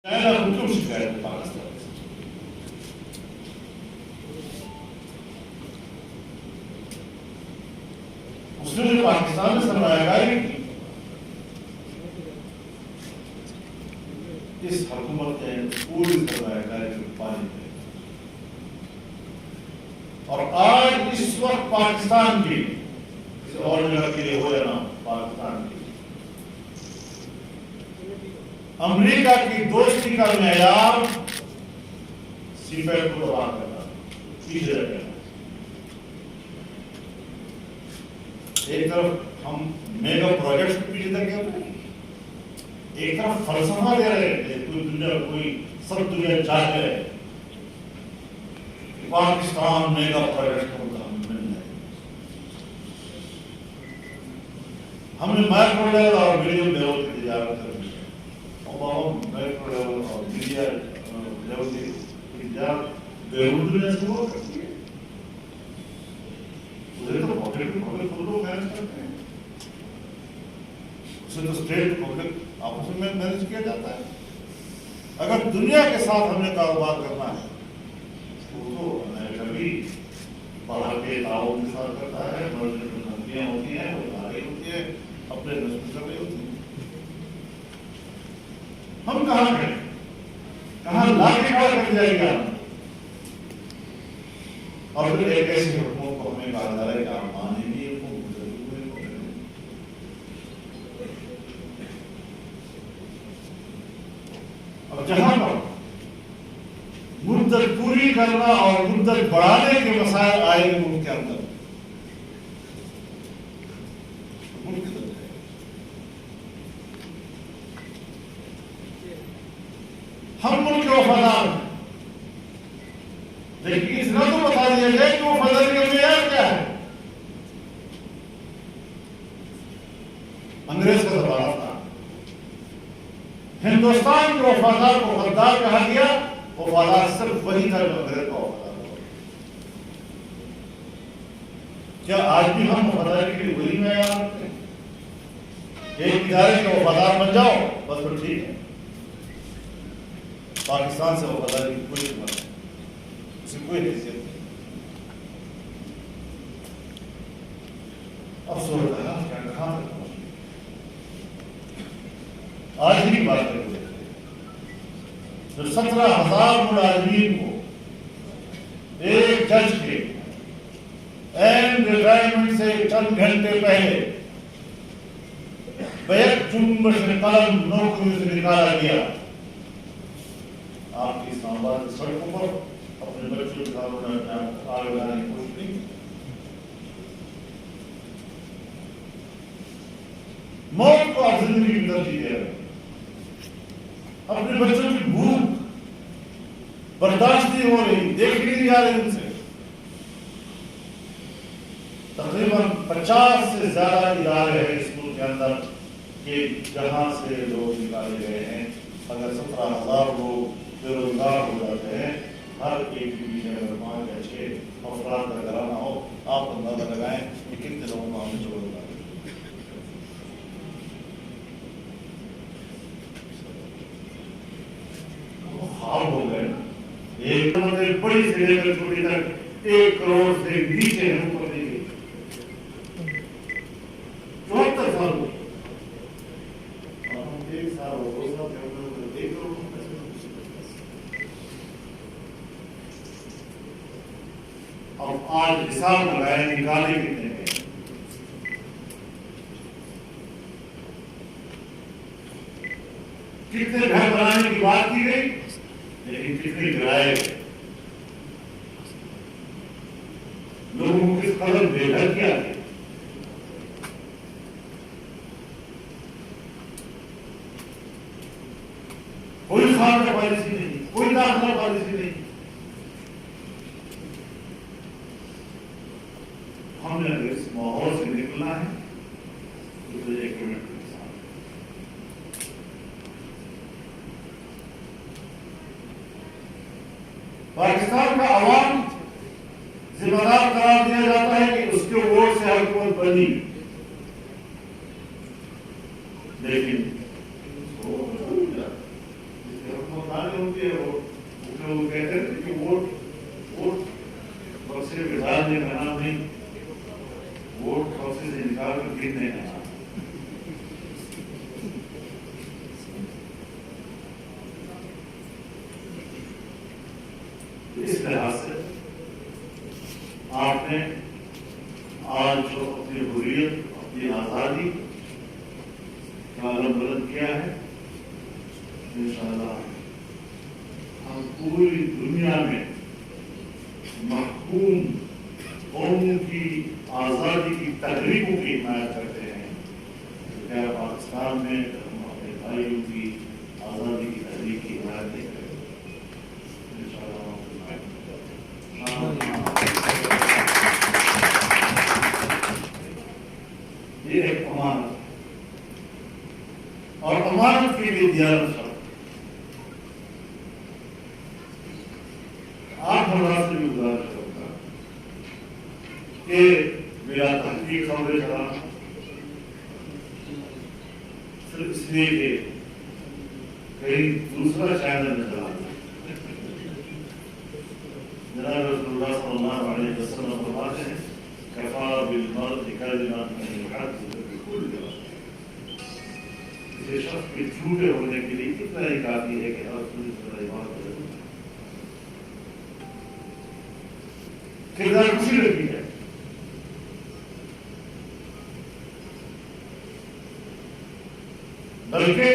China کو کیوں شکایت ہے پاکستان سے؟ اس نے جو پاکستان میں سرمایہ کاری کی، اس حکومت نے پوری سرمایہ کاری کو پانی دے، اور آج اس وقت پاکستان کی کسی اور جگہ کے لیے ہو یا نہ، پاکستان کی امریکہ کی دوستی کا معیار سی پیک کو تباہ کرنا، پیچھے رکھنا۔ ایک طرف ہم میگا پروجیکٹس کے پیچھے لگے ہوئے ہیں، ایک طرف فلسفہ دے رہے ہیں، کوئی سب دنیا چاہتے ہیں کہ پاکستان میگا پروجیکٹ کو مل جائے۔ ہم نے مائکرو لیول اور میڈیم لیول کی تجارت کرنی ہے، اور مائکرو لیول اور میڈیم لیول کی تجارت بیرون دنیا سے ہوا کرتی ہے۔ اسے تو پبلک خود لوگ مینج کرتے ہیں، اسے تو اسٹیٹ پبلک آپس میں مینج کیا جاتا ہے۔ اگر دنیا کے ساتھ ہم نے کاروبار کرنا ہے تو امریکہ بھی باہر کے تعاون کے ساتھ کرتا ہے، مرضی میں دھمکیاں ہوتی ہیں، وہ ادارے ہوتی ہیں، اپنے نسل کر رہی ہوتی ہیں۔ ہم کہاں کھڑے، کہاں لا کے کھڑا کر دیا گیا، اور پھر ایک ایسی حکومت کو ہمیں کہا جا رہا ہے کہ آپ مانیں گے کو اور جہاں پر مدت پوری کرنا اور مدت بڑھانے کے مسائل آئے گے ملک کے اندر، ملک کے اندر ہم ملک کے وفادار ہیں، لیکن اس نہ تو بتا دیا جائے کہ وہ وفاداری کا معیار کیا ہے۔ انگریز کا زمانہ تھا، ہندوستان کے وفادار کو غدار کہا گیا، وفادار صرف وہی تھا جو انگریز کا وفادار ہوا۔ کیا آج بھی ہم وفاداری کے لیے وہی معیار رکھتے ہیں؟ ایک ادارے کا وفادار بن جاؤ بس تو ٹھیک ہے، پاکستان سے وفاداری کی کوئی قیمت نہیں، اس کی کوئی حیثیت نہیں۔ اب صورتحال کہاں تک پہنچی؟ آج ہی کی بات کریں گے، جو 17,000 ملازمین کو ایک جج کے اینڈ ریٹائرمنٹ سے چند گھنٹے پہلے بیک جنبش قلم نوکری سے نکالا گیا۔ آپ کی اسلام آباد کی سڑکوں پر اپنے بچوں کے ساتھ آگے بڑھانے کی کوشش نہیں، موت کو آپ زندگی کی ترجیح دے رہے ہیں، اپنے بچوں کی بھوک برداشت نہیں ہو رہی، دیکھ نہیں جا رہی ان سے۔ تقریباً 50 سے زیادہ ادارے ہیں اس ملک کے اندر کہ جہاں سے لوگ نکالے گئے ہیں۔ اگر 17,000 لوگ بے روزگار ہو جاتے ہیں، ہر ایک کے بیچ اگر 5 یا 6 افراد کا گھرانہ ہو، آپ اندازہ لگائیں کہ کتنے لوگوں کو ہم نے چھوڑ دیا۔ خواب ہو گئے، ایک بڑی سے لے کر چھوٹی تک 1 کروڑ سے نیچے ہم کو دے گی 74 سال ہو، اور ہم 1 سال ہو 2 سال کے اندر 1 کروڑ اب آج حساب لگائے نکالے کتنے گئے۔ کتنے گھر بنانے کی بات کی گئی، لیکن کتنے گرائے گئے، لوگوں کو کس قدر بے گھر کیا گیا۔ کوئی خارجہ پالیسی نہیں، کوئی داخلہ پالیسی نہیں۔ ہم نے اس ماحول سے نکلنا ہے، تو ایک منٹ کے ساتھ پاکستان کا عوام ذمہ دار قرار دیا جاتا ہے کہ اس کے ووٹ سے حکومت بنی، لیکن ہوتی ہے وہ کہتے ہیں کہ ووٹ بکسے میں ڈالنے کا نام نہیں، ووٹ بکسے سے نکال کر گرنے کا نام۔ اس لحاظ سے آپ نے آج جو اپنی حریت، اپنی آزادی کا علم بلند کیا ہے، انشاءاللہ ہم پوری دنیا میں محکوم قوموں کی آزادی کی تحریکوں کی حمایت کرتے ہیں۔ کیا پاکستان میں ہم اپنے بھائیوں کی آزادی کی تحریک کی حمایت نہیں کریں؟ یہ ایک امانت اور امانت کے لیے دیانت شرط۔ آپ ہمارا سے بھی گزارش کروں گا کہ میرا تحقیق خبریں چلانا صرف اس لیے کہ کہیں دوسرا چینل میں چلانا۔ جناب رسول اللہ صلی اللہ علیہ وسلم فرماتے ہیں کفا بالمرء کلمۃ من الحق بكل جواب۔ کسی شخص کے جھوٹے ہونے کے لیے اتنا ہی کافی ہے کہ آپ پوری طرح بات کریں۔ کردار خوشی رکھی ہے، بلکہ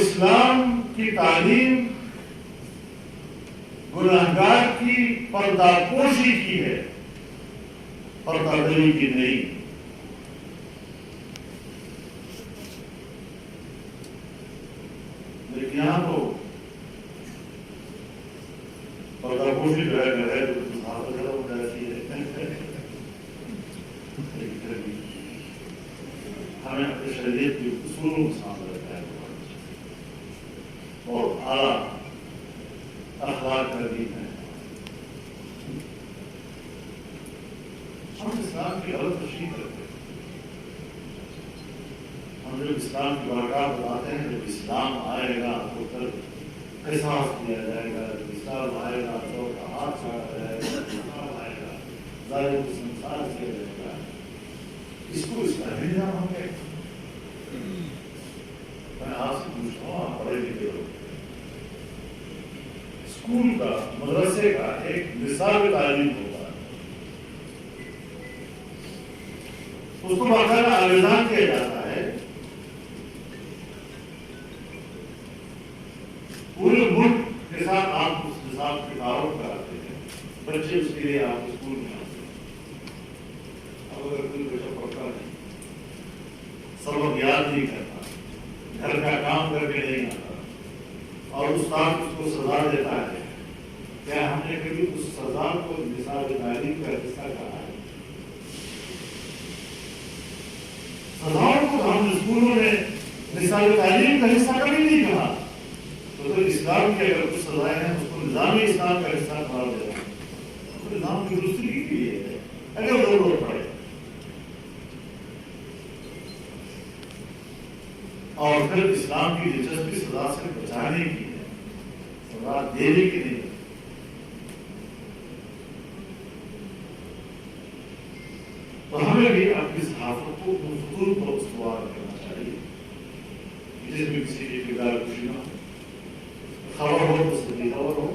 اسلام کی تعلیم گناہگار کی پردہ پوشی کی ہے، پردہ دری کی نہیں۔ لیکن یہاں تو پردہ پوشی جو ہے تو صحابہ ہو جاتی ہے۔ ہمیں اپنے شریعت کے اصولوں کو سامنے رکھا ہے اور اعلیٰ اخلاق کا دین ہے۔ ہم اسلام کی غلط تشریح کرتے ہیں۔ ہم جب اسلام کی برکات بتاتے ہیں، جب اسلام آئے گا تو پھر قصاص کیا جائے گا، جب اسلام آئے گا تو ہاتھ کاٹا جائے گا، اسلام آئے گا ظالم کو سنسار کیا جائے گا، اس کو اسلامی نظام ہم کہتے ہیں۔ میں آپ سے پوچھتا ہوں، آپ پڑھے لکھے لوگ، اسکول کا، مدرسے کا ایک نصاب تعلیم ہوگا، اس کو باقاعدہ آویزان کیا جاتا ہے، پورے ملک کے ساتھ آپ اس نصاب کی تعارف کراتے ہیں، بچے اس کے لیے آپ اسکول میں آتے ہیں۔ اب اگر کوئی بچہ پڑھتا نہیں، سبق یاد نہیں کرتا، گھر کا کام کر کے نہیں آتا اور استاد اس کو سزا دیتا ہے، کیا ہم نے کبھی اس سزا کو نصاب تعلیم کا حصہ کہا ہے؟ سزاؤں کو ہم اسکولوں میں نصاب تعلیم کا حصہ کبھی نہیں کہا۔ تو پھر اسلام کی اگر کچھ سزائیں ہیں اس کو نظام اسلام کا حصہ قرار دے رہا ہے، نظام کی درستی کے لیے ہے اگر ضرورت پڑے۔ اور پھر اسلام کی دلچسپی سزا سے بچانے کی ہے، سزا دینے کی نہیں۔ تو ہمیں بھی اپنی صحافت کو ان خطوط پر استوار کرنا چاہیے جس میں کسی کی کردار خوشی نہ ہو، خبر ہو تو صحیح خبر ہو،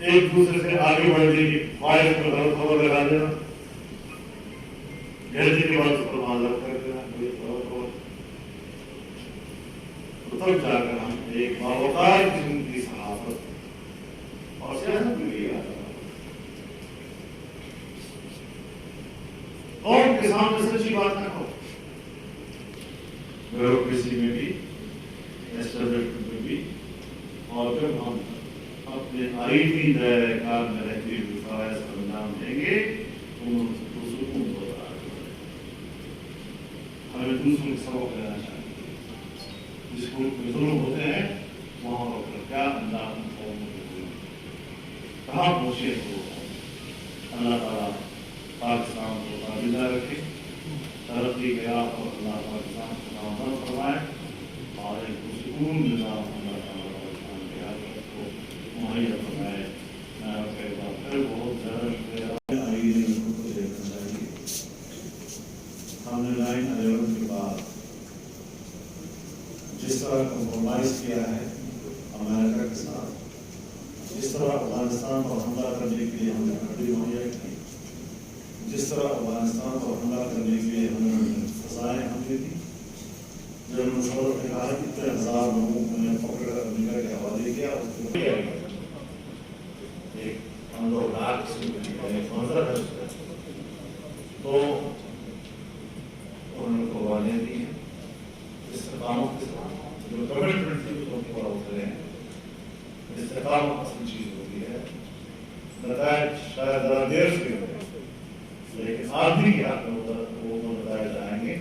ایک دوسرے سے آگے بڑھنے کی خواہش پر غلط خبر لگا دینا، غلطی کے بعد اس پر معذرت کر دینا، تب جا کر ہم ایک باوقار قسم کی صحافت اور سیاست کے لیے آتا ہے۔ قوم کے سامنے سچی بات نہ کہو، بیوروکریسی میں بھی، ایسٹیبلشمنٹ میں بھی، اور جب ہم اپنے آئینی دائرۂ کار میں رہتے ہوئے فرائض کا انجام دیں گے تو ان دوسروں کو برقرار کریں۔ ہمیں دوسروں کو سبق لینا چاہیے، جس کو ظلم ہوتے ہیں وہاں پر کیا انجام قوموں کے ظلم کہاں پہنچے تو اللہ تعالیٰ پاکستان کو قابضہ رکھے، ترقی کے راہ پر اللہ پاکستان کو نامور فرمائے اور ایک پرسکون نظام اللہ تعالیٰ پاکستان کے حاکمیت کو مہیا فرمائے۔ میں آپ کا ایک بار پھر بہت زیادہ شکریہ۔ ہم نے 9/11 کے بعد جس طرح کمپرومائز کیا ہے امریکہ کے ساتھ، جس طرح افغانستان پر حملہ کرنے کے لیے ہم نے ہڈی مہیا کی، جس طرح افغانستان پر حملہ کرنے کے لیے ہم نے فضائیں حملے دی، جب مشورت نے کہا کہ 1000 لوگوں کو میں پکڑ کر امریکہ کے حوالے کیا، ایک ہم لوگ رات سے منظر ہے تو انہوں نے قربانیاں دی ہیں استقامت کے ساتھ، جو کمٹمنٹ تھی اس کو پورا اترے ہیں۔ استقامت اصل چیز ہوتی ہے، نتائج شاید ذرا دیر سے ہوتے ہیں لیکن آدمی کے ہاتھ میں وہ نتائج آئیں گے۔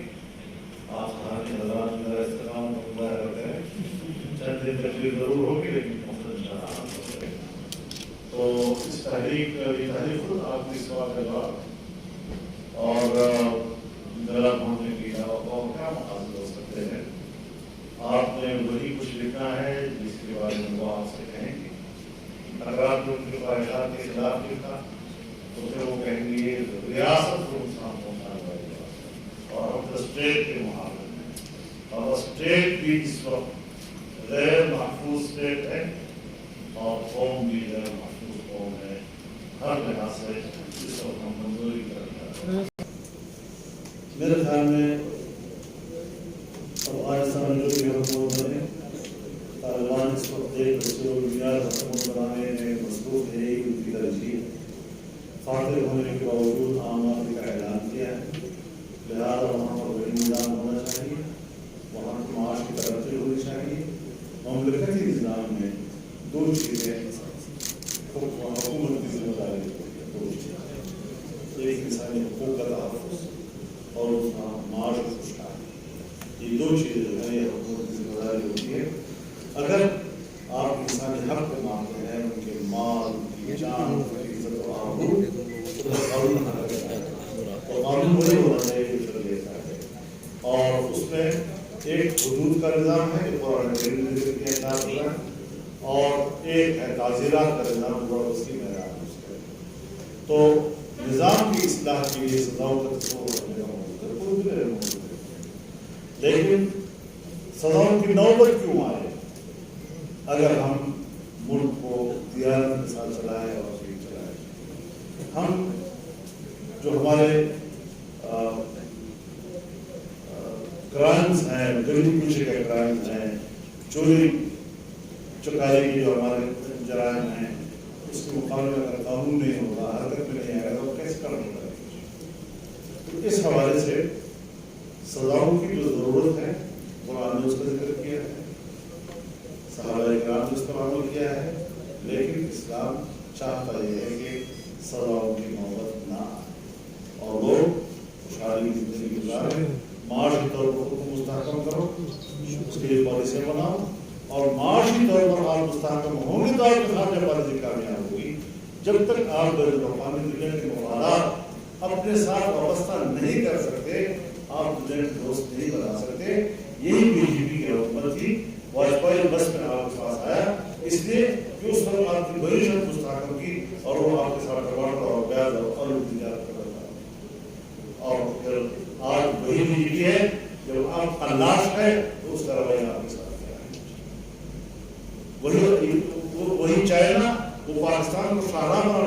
آپ صحابی حضرات میرا استقامت مظاہرہ کرتے ہیں، چند دن تکلیف ضرور ہوگی لیکن مقصد انشاءاللہ حاصل ہوگا۔ تو اس تحریک خود آپ کی سوال کے بعد اور ذرا پہنچنے کی دعوت اور کیا مقاصد ہو سکتے ہیں؟ آپ نے وہی کچھ لکھا ہے جس کے بارے میں وہ آپ سے کہیں گے۔ اگر آپ نے ان کی خواہشات کے خلاف لکھا تو پھر وہ کہیں گے یہ ریاست کو نقصان پہنچانے والی بات ہے اور ہم اسٹیٹ کے محاورے میں، اور اسٹیٹ بھی اس وقت غیر محفوظ اسٹیٹ ہے اور قوم بھی غیر محفوظ قوم ہے۔ ہر لحاظ سے اس وقت ہم کمزوری کر رہے ہیں۔ میرے خیال میں افغانستان جو بھی حکومت بنے، طالبان اس وقت ایک دوسرے کو بنیاد حکومت بنانے میں مصروف ہے، یہی ان کی ترجیح ہے۔ فاتح ہونے کے باوجود عام آبادی کا اعلان کیا ہے، لہٰذا وہاں پر وہی نظام ہونا چاہیے، وہاں کی معاش کی ترقی ہونی چاہیے۔ مملکتی نظام میں دو چیزیں حکومت کی ذمہ داری ہوتی ہے، دو چیزیں، ایک انسانی حقوق کا تحفظ اور دوسرا معاش و خوشحالی۔ یہ دو چیزیں جو ہیں یہ حکومت کی ذمہ داری ہوتی ہے۔ اگر آپ انسانی حق پہ مانگتے ہیں، ان کے مال، ان کی جان، ان کی عزت و آبرو، تو قانون اور قانون وہی ہونا چاہیے جو شرع دیتا ہے، اور اس میں ایک حدود کا نظام ہے جو قرآن کریم نے ذکر کیا ہے، اور ایک ہے تعزیرات کا نظام جو اس کی معیار ہے۔ تو نظام کی اصلاح کے لیے سزاؤں کا تصور کرنے کا موجود ہے، لیکن سزاؤں کی نوبت کیوں آئے اگر ہم ملک کو دیانت کے ساتھ چلائیں اور صحیح چلائیں؟ ہم جو ہمارے کرائمز ہیں، گلی کوچے کے کرائمز ہیں، چوری چکاری کی جو ہمارے جرائم ہیں، اس کے مقابلے میں اگر قانون نہیں ہوگا، حرکت میں نہیں آئے گا تو کیسے کر ہوگا؟ اس حوالے سے سزاؤں کی جو ضرورت ہے قرآن نے اس کا ذکر کیا ہے، صحابہ کرام نے اس پر عمل کیا ہے، لیکن اسلام چاہتا یہ ہے کہ سزاؤں کی نوبت نہ آئے اور لوگ خوشحالی کی زندگی گزاریں۔ معاشی طور پر حکم مستحکم کرو، اس کے لیے پالیسیاں بناؤ، اور معاشی طور پر آپ مستحکم ہوں گے تو آپ کے ساتھ جب پالیسی کامیاب ہوگی۔ جب تک آپ بین الاقوامی دنیا کے مفادات اپنے ساتھ وابستہ نہیں کر سکتے، آپ دنیا کے دوست نہیں بنا سکتے۔ یہی بی جے پی کی حکومت تھی، واجپئی بس میں آپ کے پاس آیا اس لیے کہ اس وقت آپ کی بڑی شرط مستحکم کی اور وہ آپ کے ساتھ ٹماٹر اور پیاز اور تجارت کر رہا تھا، اور پھر آج وہی بی جے پی ہے، جب آپ تلاش ہے تو اس کا رویہ آپ کے ساتھ کیا ہے؟ وہی چائنا وہ پاکستان کو شاہراہ